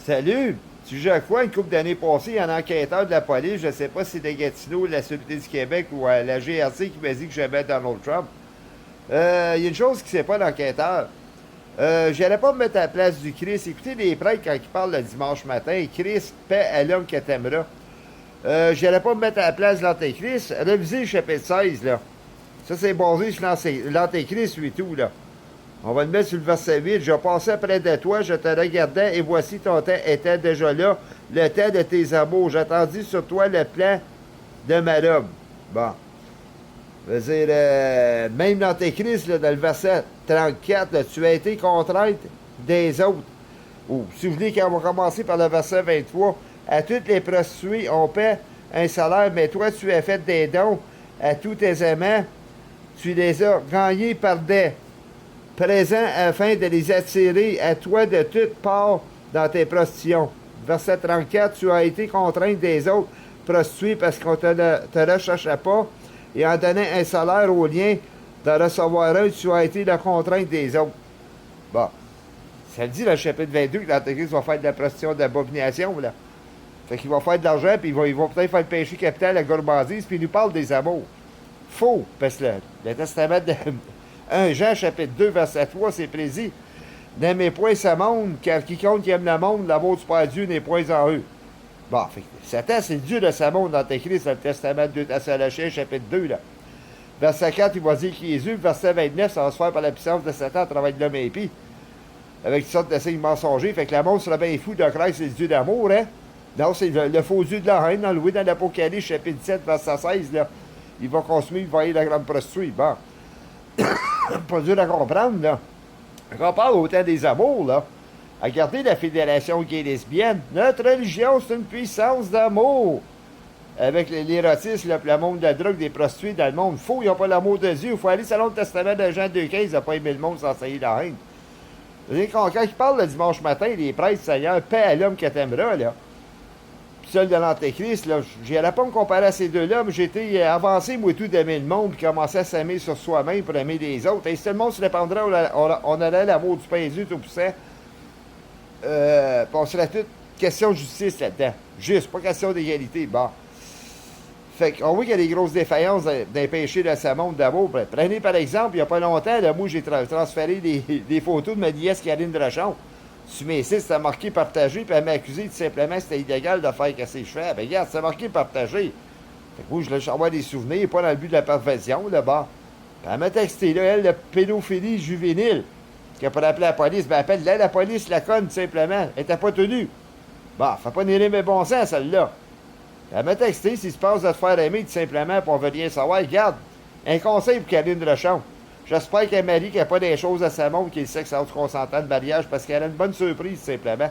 Salut! Sujet à quoi? Une couple d'années passées, il y a un enquêteur de la police, je ne sais pas si c'est de Gatineau, de la Sûreté du Québec ou la GRC qui m'a dit que j'aimais Donald Trump. Il y a une chose qui ne sait pas l'enquêteur. J'allais pas me mettre à la place du Christ. Écoutez les prêtres quand ils parlent le dimanche matin. Christ, paix à l'homme que t'aimeras. J'allais pas me mettre à la place de l'Antéchrist. Revisez le chapitre 16, là. Ça, c'est basé sur l'Antéchrist, lui, tout, là. On va le mettre sur le verset 8. Je passais près de toi, je te regardais, et voici ton temps était déjà là, le temps de tes amours. J'attendis sur toi le plan de ma robe. Bon. Je veux dire, même l'Antéchrist, là, dans le verset 34, là, tu as été contrainte des autres. Ou, si vous voulez qu'on va commencer par le verset 23, à toutes les prostituées, on paie un salaire, mais toi, tu as fait des dons à tous tes aimants. Tu les as gagnés par des présents afin de les attirer à toi de toutes parts dans tes prostitutions. Verset 34, tu as été contrainte des autres prostituées parce qu'on ne te recherchait pas et en donnant un salaire au lien de recevoir un, tu as été la contrainte des autres. Bon. Ça le dit dans le chapitre 22 que l'Antéchrist va faire de la prostitution d'abomination, là. Fait qu'il va faire de l'argent, puis il va peut-être faire le péché capital, la gourmandise, puis il nous parle des amours. Faux, parce que le testament de 1 Jean, chapitre 2, verset 3, c'est précis. N'aimez point ce monde, car quiconque qui aime le monde, l'amour du Père Dieu n'est point en eux. Bon, fait que Satan, c'est le Dieu de ce monde dans l'Antéchrist, dans le testament de 2 Thessaloniciens, chapitre 2, là. Verset 4, il va dire qui est Jésus. Verset 29, ça va se faire par la puissance de Satan à travers de l'homme impie. Avec toutes sortes de signes mensongers. Fait que le monde sera bien fou de croire que c'est le Dieu d'amour, hein? Non, c'est le faux Dieu de la haine, dans l'Apocalypse, chapitre 17, verset 16, là. Il va consommer, il va aller la grande prostituée. Bon. Pas dur à comprendre, là. Quand on parle autant des amours, là, regardez la fédération gay lesbienne. Notre religion, c'est une puissance d'amour. Avec l'érotisme, le monde de la drogue, des prostituées dans le monde. Faux, il n'y a pas l'amour de Dieu. Il faut aller selon le testament de Jean 2,15, il n'a pas aimé le monde sans saillir la haine. Quand il parle le dimanche matin, les prêtres, Seigneur, paix à l'homme que t'aimeras, là. Puis celle de l'Antéchrist, là, j'allais pas me comparer à ces deux-là, mais j'étais avancé, moi, tout d'aimer le monde, puis commencer à s'aimer sur soi-même pour aimer les autres. Et si tout le monde se répandrait, on aurait l'amour du pain tout puissant. Puis on serait toute question de justice là-dedans. Juste, pas question d'égalité. Bon. Fait qu'on voit qu'il y a des grosses défaillances d'un péché de ce monde d'amour. Prenez par exemple, il n'y a pas longtemps, là, moi j'ai transféré des photos de ma nièce Karine Drachon. Sur mes sites, c'était marqué partagé, puis elle m'a accusé tout simplement que c'était illégal de faire casser les cheveux. Ben regarde, c'est marqué partagé. Fait que moi, je laisse avoir des souvenirs, pas dans le but de la perversion, là-bas. Puis elle m'a texté, là, elle, de pédophilie juvénile. Qu'elle pourrait appeler la police. Ben appelle-la, la police la conne, tout simplement. Elle était pas tenue. Bon, fait pas nier mes bons sens, celle-là. Elle m'a texté s'il se passe de te faire aimer tout simplement pour on veut rien savoir. Regarde, un conseil pour Karine Drachon. J'espère qu'un mari qui n'a pas des choses à sa montre qui est le sexe entre consentant de mariage parce qu'elle a une bonne surprise tout simplement.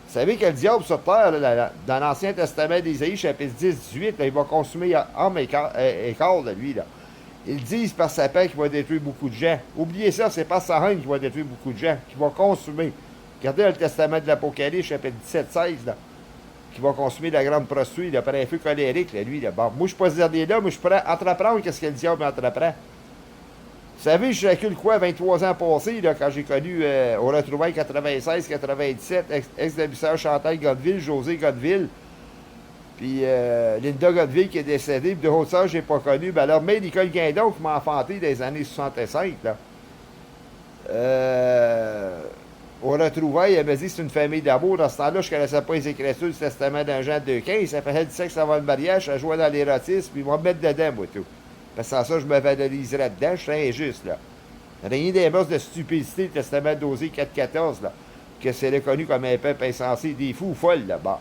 Vous savez que le diable sur terre, là, dans l'Ancien Testament d'Isaïe, chapitre 10-18, il va consommer âme et corps de lui. Là. Ils disent par sa paix qu'il va détruire beaucoup de gens. Oubliez ça, c'est par sa haine qu'il va détruire beaucoup de gens, qu'il va consommer. Regardez le Testament de l'Apocalypse, chapitre 17-16, là. Qui va consommer la grande prostituée, là, par un feu colérique, là, lui. Là. Bon, moi, je ne suis pas ce dernier-là, mais je pourrais entreprendre qu'est-ce que le diable entreprend. Vous savez, je calcule quoi, 23 ans passés, là, quand j'ai connu au retrouvailles 96-97, ex-débisseur Chantal Godville, José Godville, puis Linda Godville qui est décédée, puis de haute sœur, je n'ai pas connu. Ben alors, mais Nicole Guindon qui m'a enfanté des années 65, là. Au retrouvailles, elle m'a dit que c'est une famille d'amour. Dans ce temps-là, je ne connaissais pas les écritures du testament d'un Jean 2,15. Ça faisait du sexe avant le mariage, ça jouait dans l'érotisme, puis ils vont me mettre dedans, moi, tout. Parce que sans ça, je me valoriserais dedans, je serais injuste, là. Rien des mœurs de stupidité, le testament d'Osée 4,14, là, que c'est reconnu comme un peuple insensé, des fous folles, là, bas.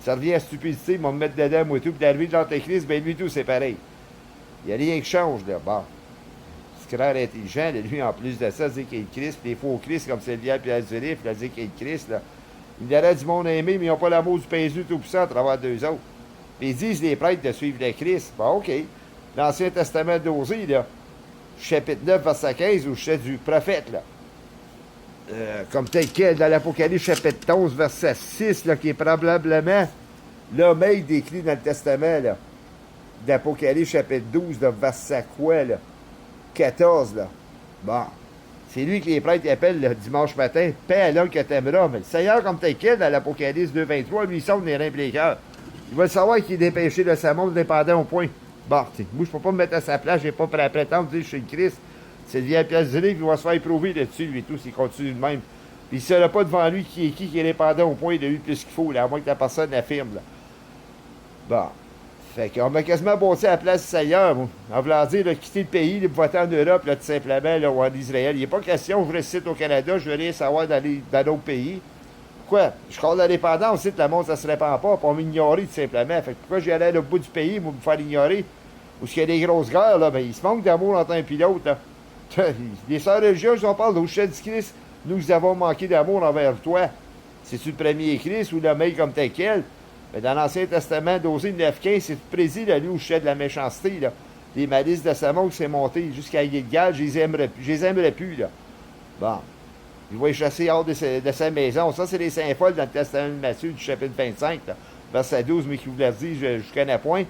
Ça revient à stupidité, ils vont me mettre dedans, moi, tout, puis l'arrivée de l'Antéchrist, ben lui, tout, c'est pareil. Il n'y a rien qui change, là, bas. C'est clair intelligent, là, lui, en plus de ça, dit qu'il est Christ, puis les faux Christ, comme Sylvia puis Azurif, il a dit qu'il est Christ, là. Il y aurait du monde aimé, mais ils n'ont pas l'amour du Paisu tout puissant à travers deux autres. Puis ils disent, les prêtres, de suivre le Christ. Bon, OK. L'Ancien Testament d'Osée, là, chapitre 9, verset 15, où je sais du prophète, là. Comme tel quel, dans l'Apocalypse, chapitre 11, verset 6, là, qui est probablement l'homme décrit dans le Testament, là. D'Apocalypse, chapitre 12, là, verset quoi, là? 14, là. Bon. C'est lui que les prêtres appellent le dimanche matin, paix à l'homme que t'aimeras. Mais le Seigneur, comme tel quel, dans l'Apocalypse 2.23, lui, il sonde les reins et les cœurs. Il va le savoir qu'il est dépêché de sa montre dépendant au point. Bon, moi, je peux pas me mettre à sa place, j'ai pas prétendre dire que je suis le Christ. C'est le vieil pièce de livre qui va se faire éprouver là-dessus, lui et tout, s'il continue de même. Puis il ne saura pas devant lui qui est dépendant au point de lui plus qu'il faut, là, à moins que la personne l'affirme, là. Bon. Fait qu'on m'a quasiment bossé à la place du Seigneur, moi. En voulant dire, là, quitter le pays, pour voter en Europe, là, tout simplement, là, ou en Israël. Il n'est pas question, je reste au Canada, je veux rien savoir dans d'autres pays. Pourquoi? Je crois l'indépendance, aussi, que le monde, ça se répand pas, pour m'ignorer, tout simplement. Fait que pourquoi j'y allais au bout du pays, pour me faire ignorer? Où il y a des grosses guerres, là, ben, il se manque d'amour entre un et l'autre, là. Les sœurs religieuses, on parle d'au chef du Christ, nous avons manqué d'amour envers toi. C'est-tu le premier Christ ou le mec comme tel quel? Mais dans l'Ancien Testament, d'Osée 9.15, c'est précis, là, lui, où je chef de la méchanceté, là. Les malices de sa qui s'est monté jusqu'à Gilgal, je les aimerais plus, là. Bon. Il va y chasser hors de sa maison. Ça, c'est les saints folles dans le Testament de Matthieu, du chapitre 25, là, verset 12, mais qui vous l'a dit, je connais point.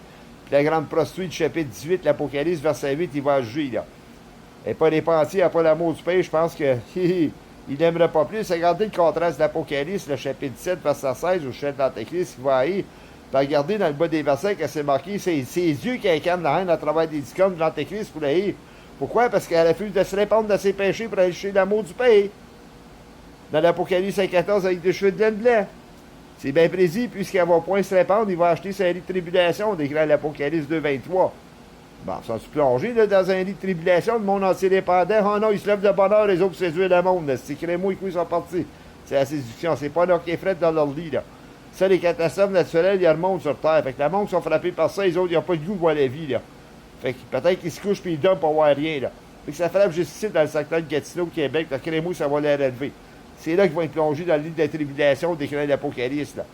Puis la grande prostituée du chapitre 18, l'Apocalypse, verset 8, il va juger, là. Elle n'est pas répentie, elle n'a pas l'amour du pays, je pense que il n'aimerait pas plus. Regardez le contraste de l'Apocalypse, le chapitre 7, verset 16, au chef de l'Antéchrist qui va haïr. Puis regardez dans le bas des versets que c'est marqué, c'est Dieu qui incarne la haine à travers des discours de l'Antéchrist pour haïr. Pourquoi? Parce qu'elle refuse de se répandre de ses péchés pour aller chercher l'amour du pays. Dans l'Apocalypse 5.14, avec des cheveux de laine blanc. C'est bien précis, puisqu'elle ne va point se répandre, il va acheter sa lit de tribulation, déclare l'Apocalypse 2.23. Bon, sont-ils plongés là, dans un lit de tribulation, le monde entier dépendant? Oh non, ils se lèvent de bonheur, les autres séduisent le monde. C'est crémeux, ils sont partis. C'est la séduction, c'est pas leur qui est fret dans leur lit, là. Ça, les catastrophes naturelles, il y a le monde sur Terre. Fait que le monde sont frappés par ça, les autres, ils n'ont pas de goût de voir la vie, là. Fait que peut-être qu'ils se couchent puis ils dorment pour voir rien, là. Fait que ça frappe juste ici, dans le secteur de Gatineau, Québec, le crémeux, ça va les relever. C'est là qu'ils vont être plongés dans le lit de la tribulation, déclaré l'Apocalypse, là.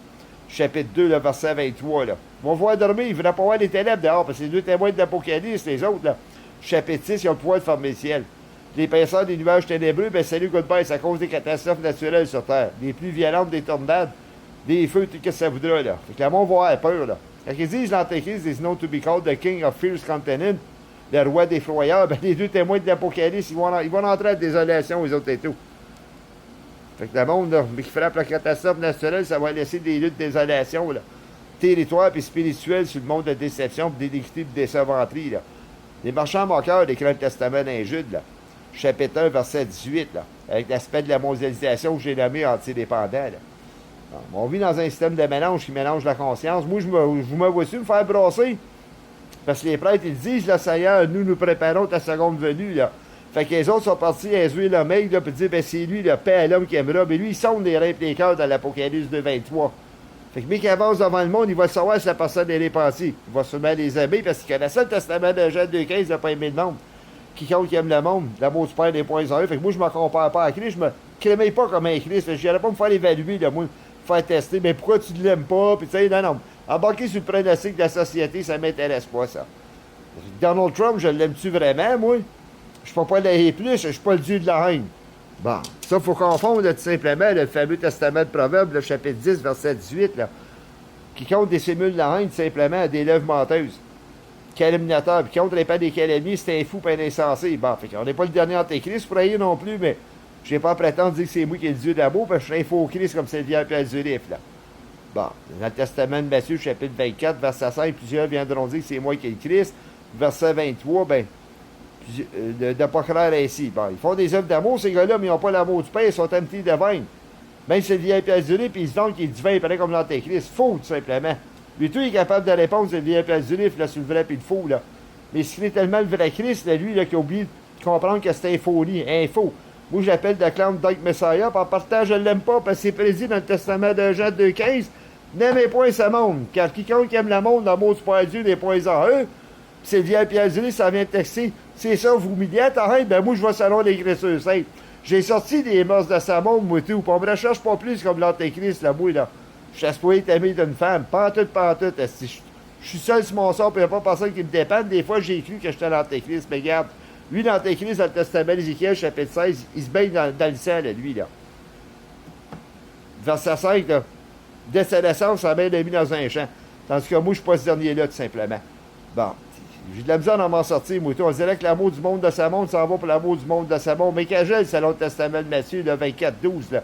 Chapitre 2, le verset 23, là. Ils vont voir dormir, ils ne voudront pas voir les ténèbres dehors, parce que c'est les deux témoins de l'Apocalypse, les autres, là. Chapitre 6, ils ont le pouvoir de fermer le ciel. Les pinceurs des nuages ténébreux, ben salut, goodbye, c'est à cause des catastrophes naturelles sur Terre. Les plus violentes des tornades, des feux, tout ce que ça voudra, là. Fait que le monde va avoir peur, là. Quand ils disent l'Antéchrist is known to be called the King of Fierce Continent, le roi des froyeurs, ben les deux témoins de l'Apocalypse, ils vont entrer en désolation, les autres et tout. Fait que le monde, là, qui frappe la catastrophe naturelle, ça va laisser des luttes de désolation, là. Territoire et spirituel sur le monde de déception, puis d'iniquité et de décevanterie, là. Les marchands moqueurs déclarent le testament d'un Jude, là. Chapitre 1, verset 18, là. Avec l'aspect de la mondialisation que j'ai nommé antidépendant, là. Alors, on vit dans un système de mélange qui mélange la conscience. Moi, je me vois-tu me faire brasser? Parce que les prêtres, ils disent, là, Seigneur, nous préparons ta seconde venue, là. Fait que les autres sont partis essuyer le mec, là, puis dire, ben c'est lui, le paix à l'homme qui aimera. Mais lui, il sonde les reins et les cœurs dans l'Apocalypse 2.23. Fait que, mais qu'il avance devant le monde, il va savoir si la personne est repentie. Il va sûrement les aimer, parce qu'il connaissait le testament de Jean 2.15, il n'a pas aimé le monde. Quiconque aime le monde, l'amour du Père n'est point en eux. Fait que moi, je me compare pas à Christ, je me crémais pas comme un Christ. Je n'irais pas me faire évaluer, là, moi, me faire tester. Mais pourquoi tu ne l'aimes pas? Puis tu sais, non. Embarquer sur le pronostic de la société, ça m'intéresse pas, ça. Donald Trump, je l'aime-tu vraiment, moi? Je ne peux pas l'aimer plus, je ne suis pas le Dieu de la haine. Bon, ça, il faut confondre tout simplement le fameux testament de Proverbes, le chapitre 10, verset 18, là. Quiconque dissimule la haine, tout simplement, a des lèvres menteuses. Calomniateur, puis contre répand des calomnies, c'est un fou, pas un insensé. Bon, fait qu'on n'est pas le dernier antéchrist pour haïr non plus, mais je n'ai pas à prétendre dire que c'est moi qui est le Dieu d'amour, parce que je suis un faux Christ comme c'est le vieil Pierre Zurif, là. Bon, dans le testament de Matthieu, chapitre 24, verset 5, plusieurs viendront dire que c'est moi qui est le Christ. Verset 23, ben, de ne pas croire ainsi. Bon, ils font des œuvres d'amour, ces gars-là, mais ils n'ont pas l'amour du Père, ils sont emptis de vin. Même si c'est le vieil Pierre Zurif, puis ils se donnent qu'il est du vin, pareil comme l'antéchrist. Faux, tout simplement. Lui, tout, il est capable de répondre, c'est le vieil Pierre Zurif, là, sur le vrai puis le faux, là. Mais s'il est tellement le vrai Christ, là, lui, là, qui a oublié de comprendre que c'était un folie, un faux. Moi, je l'appelle de clan Dark Messiah, puis en partant, je ne l'aime pas, parce que c'est prédit dans le testament de Jean 2.15, n'aimez point ce monde, car quiconque aime le monde, l'amour du Père Dieu n'est point en eux. C'est le vieil Pierre Zurif, ça vient de texter. C'est ça, vous humiliez, t'arrêtes, ben moi, je vais selon l'Écriture sainte. J'ai sorti des mœurs de sa monde, moi, tout. On me recherche pas plus comme l'antéchrist, là, moi, là. Je suis supposé être aimé d'une femme. Pantoute. Je suis seul sur mon sort, puis il n'y a pas personne qui me dépend. Des fois, j'ai cru que j'étais l'antéchrist. Mais regarde, lui, l'antéchrist, dans le testament d'Ézéchiel, chapitre 16, il se baigne dans le sang, là, lui, là. Verset 5, là. Dès sa naissance, sa mère l'a mis dans un champ. Tandis que moi, je ne suis pas ce dernier-là, tout simplement. Bon. J'ai de la misère à m'en sortir, moi. On dirait que l'amour du monde de sa monde s'en va pour l'amour du monde de sa monde. Mais qu'agile, selon le testament de Matthieu, le 24-12, là.